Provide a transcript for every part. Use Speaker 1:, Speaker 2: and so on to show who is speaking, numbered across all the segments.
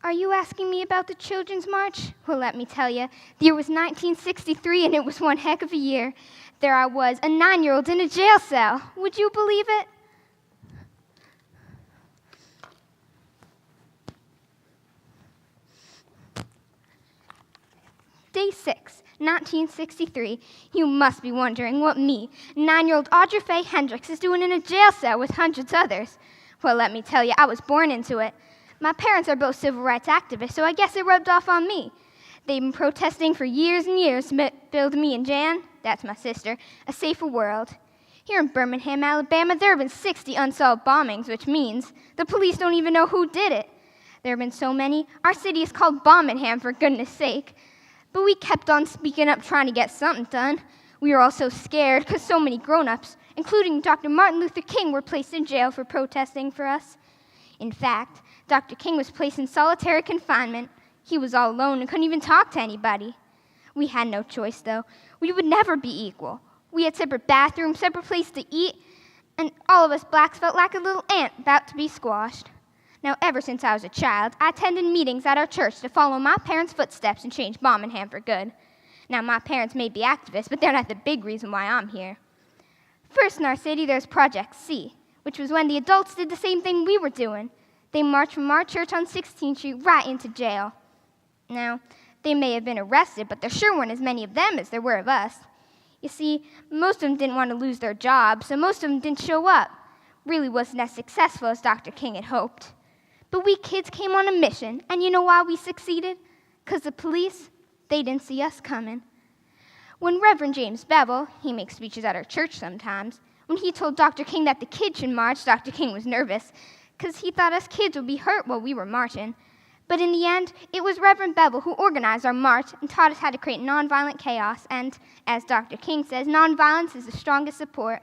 Speaker 1: Are you asking me about the Children's March? Well, let me tell you, the year was 1963, and it was one heck of a year. There I was, a 9-year-old in a jail cell. Would you believe it? Day 6, 1963. You must be wondering what me, 9-year-old Audrey Faye Hendricks, is doing in a jail cell with hundreds of others. Well, let me tell you, I was born into it. My parents are both civil rights activists, so I guess it rubbed off on me. They've been protesting for years and years to build me and Jan, that's my sister, a safer world. Here in Birmingham, Alabama, there have been 60 unsolved bombings, which means the police don't even know who did it. There have been so many, our city is called Birmingham, for goodness sake. But we kept on speaking up, trying to get something done. We were all so scared because so many grown-ups, including Dr. Martin Luther King, were placed in jail for protesting for us. In fact, Dr. King was placed in solitary confinement. He was all alone and couldn't even talk to anybody. We had no choice, though. We would never be equal. We had separate bathrooms, separate places to eat, and all of us blacks felt like a little ant about to be squashed. Now, ever since I was a child, I attended meetings at our church to follow my parents' footsteps and change Birmingham for good. Now, my parents may be activists, but they're not the big reason why I'm here. First in our city, there's Project C, which was when the adults did the same thing we were doing. They marched from our church on 16th Street right into jail. Now, they may have been arrested, but there sure weren't as many of them as there were of us. You see, most of them didn't want to lose their jobs, so most of them didn't show up. Really wasn't as successful as Dr. King had hoped. But we kids came on a mission, and you know why we succeeded? Because the police, they didn't see us coming. When Reverend James Bevel, he makes speeches at our church sometimes, when he told Dr. King that the kids should march, Dr. King was nervous, because he thought us kids would be hurt while we were marching. But in the end, it was Reverend Bevel who organized our march and taught us how to create nonviolent chaos, and, as Dr. King says, nonviolence is the strongest support.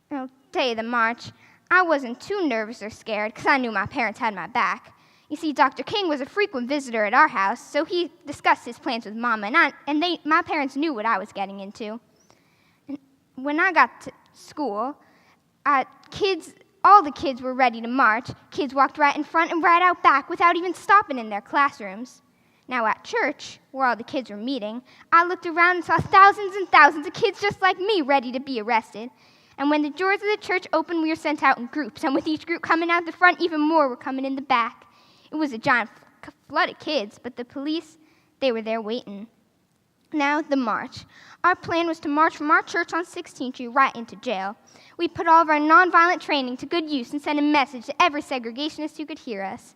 Speaker 1: The day of the march, I wasn't too nervous or scared because I knew my parents had my back. You see, Dr. King was a frequent visitor at our house, so he discussed his plans with Mama, and my parents knew what I was getting into. And when I got to school, all the kids were ready to march. Kids walked right in front and right out back without even stopping in their classrooms. Now at church, where all the kids were meeting, I looked around and saw thousands and thousands of kids just like me ready to be arrested. And when the doors of the church opened, we were sent out in groups, and with each group coming out the front, even more were coming in the back. It was a giant flood of kids, but the police, they were there waiting. Now, the march. Our plan was to march from our church on 16th Street right into jail. We put all of our nonviolent training to good use and sent a message to every segregationist who could hear us.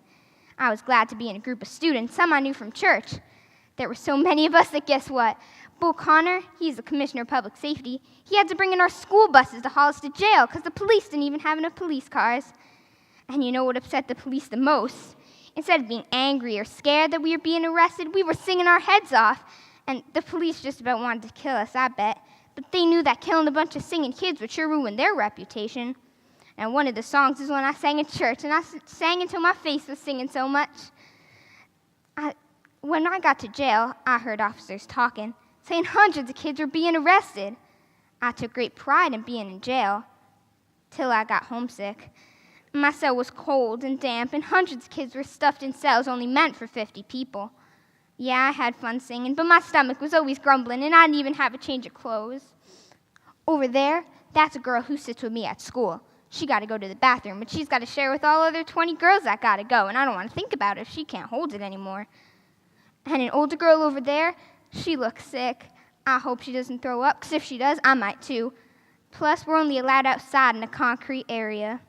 Speaker 1: I was glad to be in a group of students, some I knew from church. There were so many of us that guess what? Bull Connor, he's the commissioner of public safety, he had to bring in our school buses to haul us to jail because the police didn't even have enough police cars. And you know what upset the police the most? Instead of being angry or scared that we were being arrested, we were singing our heads off. And the police just about wanted to kill us, I bet. But they knew that killing a bunch of singing kids would sure ruin their reputation. And one of the songs is one I sang in church, and I sang until my face was singing so much. When I got to jail, I heard officers talking, saying hundreds of kids were being arrested. I took great pride in being in jail, till I got homesick. My cell was cold and damp, and hundreds of kids were stuffed in cells only meant for 50 people. Yeah, I had fun singing, but my stomach was always grumbling, and I didn't even have a change of clothes. Over there, that's a girl who sits with me at school. She got to go to the bathroom, but she's got to share with all other 20 girls that got to go, and I don't want to think about it if she can't hold it anymore. And an older girl over there, she looks sick. I hope she doesn't throw up, because if she does, I might too. Plus, we're only allowed outside in a concrete area.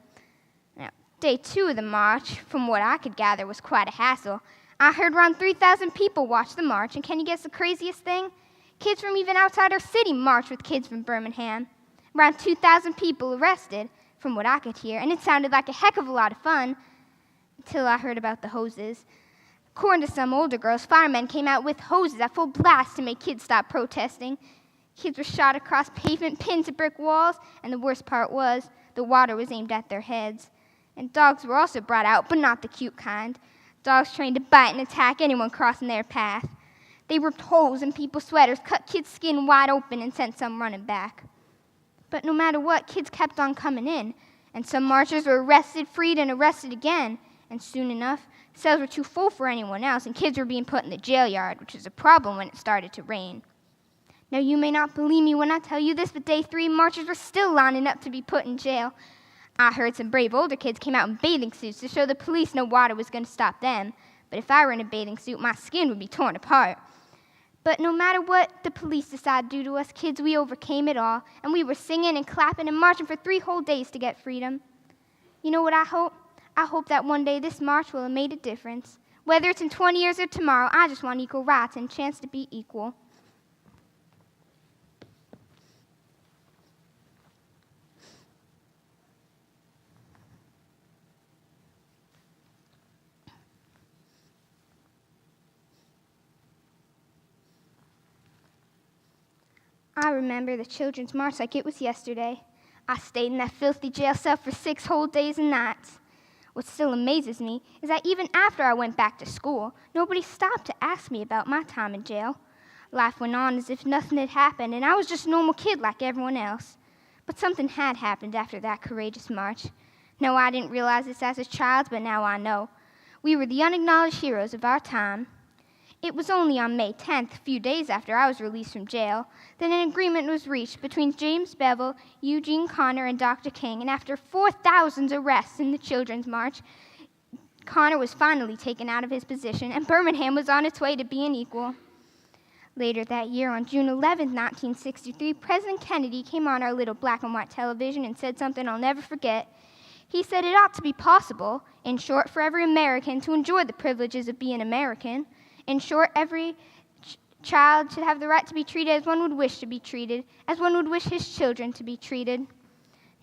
Speaker 1: Now, day 2 of the march, from what I could gather, was quite a hassle. I heard around 3,000 people watch the march, and can you guess the craziest thing? Kids from even outside our city marched with kids from Birmingham. Around 2,000 people arrested, from what I could hear, and it sounded like a heck of a lot of fun, until I heard about the hoses. According to some older girls, firemen came out with hoses at full blast to make kids stop protesting. Kids were shot across pavement, pinned to brick walls, and the worst part was, the water was aimed at their heads. And dogs were also brought out, but not the cute kind. Dogs trained to bite and attack anyone crossing their path. They ripped holes in people's sweaters, cut kids' skin wide open, and sent some running back. But no matter what, kids kept on coming in, and some marchers were arrested, freed, and arrested again. And soon enough, Cells were too full for anyone else, and kids were being put in the jail yard, which was a problem when it started to rain. Now, you may not believe me when I tell you this, but day 3 marchers were still lining up to be put in jail. I heard some brave older kids came out in bathing suits to show the police no water was going to stop them. But if I were in a bathing suit, my skin would be torn apart. But no matter what the police decided to do to us kids, we overcame it all, and we were singing and clapping and marching for 3 whole days to get freedom. You know what I hope? I hope that one day this march will have made a difference. Whether it's in 20 years or tomorrow, I just want equal rights and a chance to be equal. I remember the Children's March like it was yesterday. I stayed in that filthy jail cell for 6 whole days and nights. What still amazes me is that even after I went back to school, nobody stopped to ask me about my time in jail. Life went on as if nothing had happened, and I was just a normal kid like everyone else. But something had happened after that courageous march. No, I didn't realize this as a child, but now I know. We were the unacknowledged heroes of our time. It was only on May 10th, a few days after I was released from jail, that an agreement was reached between James Bevel, Eugene Connor, and Dr. King, and after 4,000 arrests in the Children's March, Connor was finally taken out of his position, and Birmingham was on its way to being equal. Later that year, on June 11, 1963, President Kennedy came on our little black and white television and said something I'll never forget. He said it ought to be possible, in short, for every American to enjoy the privileges of being American. In short, every child should have the right to be treated as one would wish to be treated, as one would wish his children to be treated.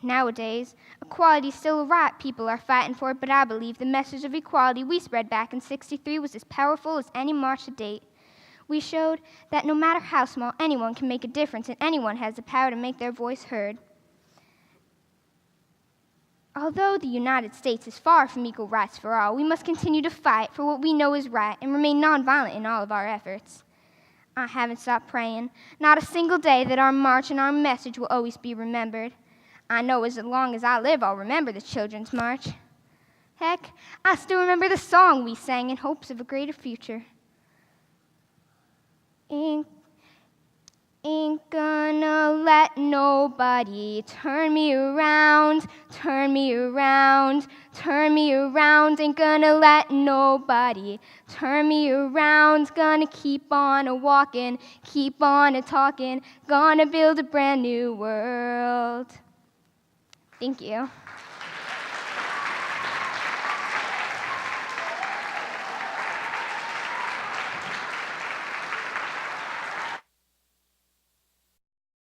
Speaker 1: Nowadays, equality is still a right people are fighting for, but I believe the message of equality we spread back in '63 was as powerful as any march to date. We showed that no matter how small, anyone can make a difference, and anyone has the power to make their voice heard. Although the United States is far from equal rights for all, we must continue to fight for what we know is right and remain nonviolent in all of our efforts. I haven't stopped praying, not a single day, that our march and our message will always be remembered. I know as long as I live, I'll remember the Children's March. Heck, I still remember the song we sang in hopes of a greater future. Ain't gonna let nobody turn me around, turn me around, turn me around. Ain't gonna let nobody turn me around. Gonna keep on a-walking, keep on a-talking. Gonna build a brand new world. Thank you.